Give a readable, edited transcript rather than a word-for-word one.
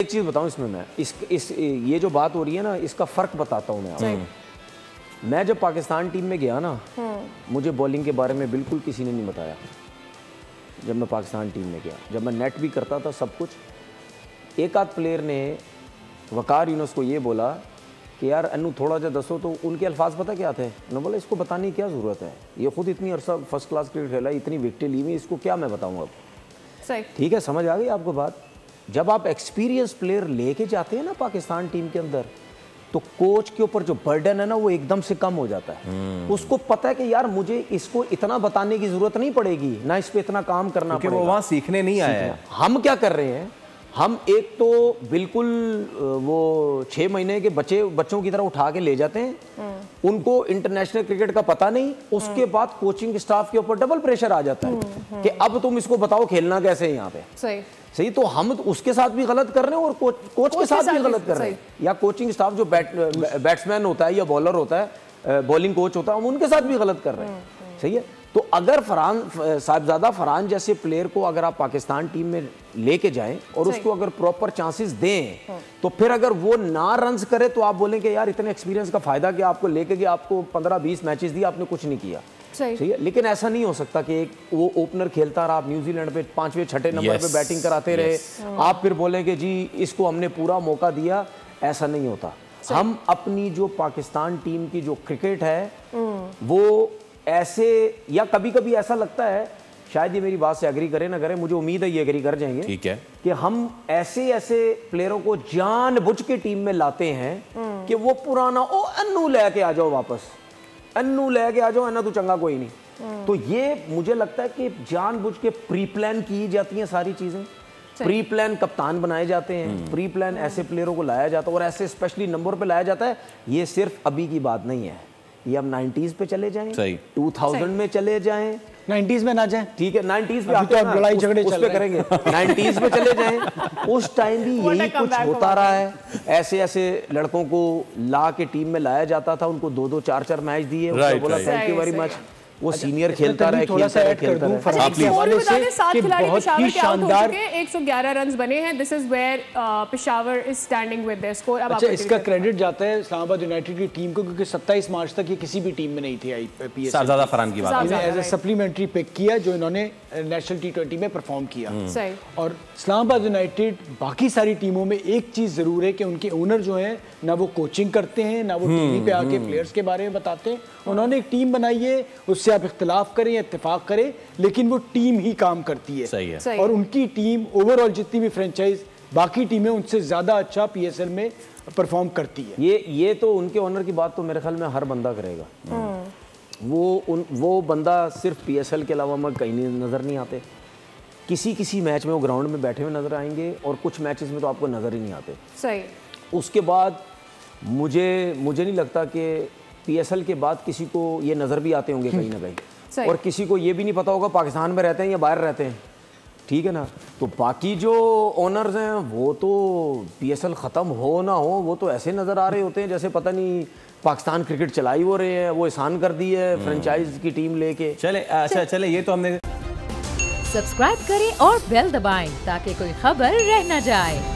एक चीज़ बताऊं इसमें, मैं ये जो बात हो रही है ना, इसका फ़र्क बताता हूँ मैं आपको। मैं जब पाकिस्तान टीम में गया ना, मुझे बॉलिंग के बारे में बिल्कुल किसी ने नहीं बताया। जब मैं पाकिस्तान टीम में गया, जब मैं नेट भी करता था सब कुछ, एक आध प्लेयर ने वकार यूनुस को ये बोला कि यार अनु थोड़ा जा दसो, तो उनके अल्फाज पता क्या थे? उन्होंने बोला इसको बताने की क्या ज़रूरत है, ये खुद इतनी अरसा फर्स्ट क्लास क्रिकेट खेला, इतनी विकेटें ली हुई, इसको क्या मैं बताऊँ अब। सही, ठीक है, समझ आ गई आपको बात। जब आप एक्सपीरियंस प्लेयर लेके जाते हैं ना पाकिस्तान टीम के अंदर, तो कोच के ऊपर जो बर्डन है ना वो एकदम से कम हो जाता है। उसको पता है कि यार मुझे इसको इतना बताने की जरूरत नहीं पड़ेगी, ना इस पे इतना काम करना पड़ेगा, वो वहां सीखने नहीं आया है। हम क्या कर रहे हैं, हम एक तो बिल्कुल वो 6 महीने के बच्चों की तरह उठा के ले जाते हैं, उनको इंटरनेशनल क्रिकेट का पता नहीं, उसके बाद कोचिंग स्टाफ के ऊपर डबल प्रेशर आ जाता है कि अब तुम इसको बताओ खेलना कैसे है यहाँ पे। सही, तो हम उसके साथ भी गलत कर रहे हैं और कोच के साथ भी गलत कर रहे हैं, या कोचिंग स्टाफ जो बैट्समैन होता है या बॉलर होता है, बॉलिंग कोच होता है, हम उनके साथ भी गलत कर रहे हैं। सही है, तो अगर साहिबजादा फरहान जैसे प्लेयर को अगर आप पाकिस्तान टीम में लेके जाएं और उसको अगर प्रॉपर चांसेस दें, तो फिर अगर वो ना रन्स करे तो आप बोलेंगे यार इतने एक्सपीरियंस का फायदा कि आपको लेके गया, आपको 15-20 मैचेस दिए, आपने कुछ नहीं किया। सही है, लेकिन ऐसा नहीं हो सकता कि एक वो ओपनर खेलता रहा, आप न्यूजीलैंड पे 5वें 6ठे नंबर पे बैटिंग कराते रहे, आप फिर बोलेंगे जी इसको हमने पूरा मौका दिया। ऐसा नहीं होता। हम अपनी जो पाकिस्तान टीम की जो क्रिकेट है वो ऐसे, या कभी कभी ऐसा लगता है, शायद ये मेरी बात से एग्री करे ना करे, मुझे उम्मीद है ये एग्री कर जाएंगे, ठीक है, कि हम ऐसे प्लेयरों को जानबूझ के टीम में लाते हैं कि वो पुराना ओ अन्नू लेके आ जाओ वापस, अन्नू लेके आ जाओ, अन्ना तो चंगा कोई नहीं। तो ये मुझे लगता है कि जानबूझ के प्री प्लान की जाती हैं सारी चीजें, प्री प्लान कप्तान बनाए जाते हैं, प्री प्लान ऐसे प्लेयरों को लाया जाता है और ऐसे स्पेशली नंबर पे लाया जाता है। ये सिर्फ अभी की बात नहीं है, ये हम 90s पे चले जाएं, 2000 में चले जाएं, 90s में ना जाएं, ठीक है, 90s पे आते हैं, लड़ाई झगड़े उस पे करेंगे, 90s पे चले जाएं, उस टाइम भी यही कुछ होता रहा है। ऐसे लड़कों को ला के टीम में लाया जाता था, उनको 2-2 4-4 मैच दिए, बोला थैंक यू वेरी मच, वो सीनियर खेलता रहा, थोड़ा सा ऐड कर दूं फरहान के हवाले से कि बहुत ही शानदार 111 रन्स बने हैं। This is where Peshawar is standing with their score. अच्छा, इसका क्रेडिट जाता है इस्लामाबाद यूनाइटेड की टीम को, क्योंकि 27 मार्च तक ये किसी भी टीम में नहीं थे। आईपीएस साहबजादा फरहान की बात है, एज ए सप्लीमेंट्री पिक किया जो इन्होंने नेशनल T20 में परफॉर्म किया। और इस्लामाबाद यूनाइटेड बाकी सारी टीमों में एक चीज जरूर है कि उनके ओनर जो है ना वो कोचिंग करते हैं, ना वो टीवी पे आके प्लेयर्स के बारे में बताते हैं। उन्होंने एक टीम बनाई है, उससे आप इख्तिलाफ करें या इत्तेफाक करें, लेकिन वो टीम ही काम करती है। सही है। और उनकी टीम ओवरऑल जितनी भी फ्रेंचाइज बाकी टीमें उनसे ज्यादा अच्छा PSL में परफॉर्म करती है। ये तो उनके ओनर की बात तो मेरे ख्याल में हर बंदा करेगा। वो बंदा सिर्फ PSL के अलावा मैं कहीं नजर नहीं आते। किसी मैच में वो ग्राउंड में बैठे हुए नजर आएंगे और कुछ मैचेस में तो आपको नजर ही नहीं आते। सही। उसके बाद मुझे नहीं लगता कि PSL के बाद किसी को ये नजर भी आते होंगे कहीं ना कहीं, और किसी को ये भी नहीं पता होगा पाकिस्तान में रहते हैं या बाहर रहते हैं, ठीक है ना। तो बाकी जो ओनर्स हैं वो तो PSL ख़त्म हो ना हो, वो तो ऐसे नज़र आ रहे होते हैं जैसे पता नहीं पाकिस्तान क्रिकेट चलाई हो रहे हैं, वो एहसान कर दी है फ्रेंचाइज की टीम लेके। चले ये तो हमने। सब्सक्राइब करें और बेल दबाएं ताकि कोई खबर रह न जाए।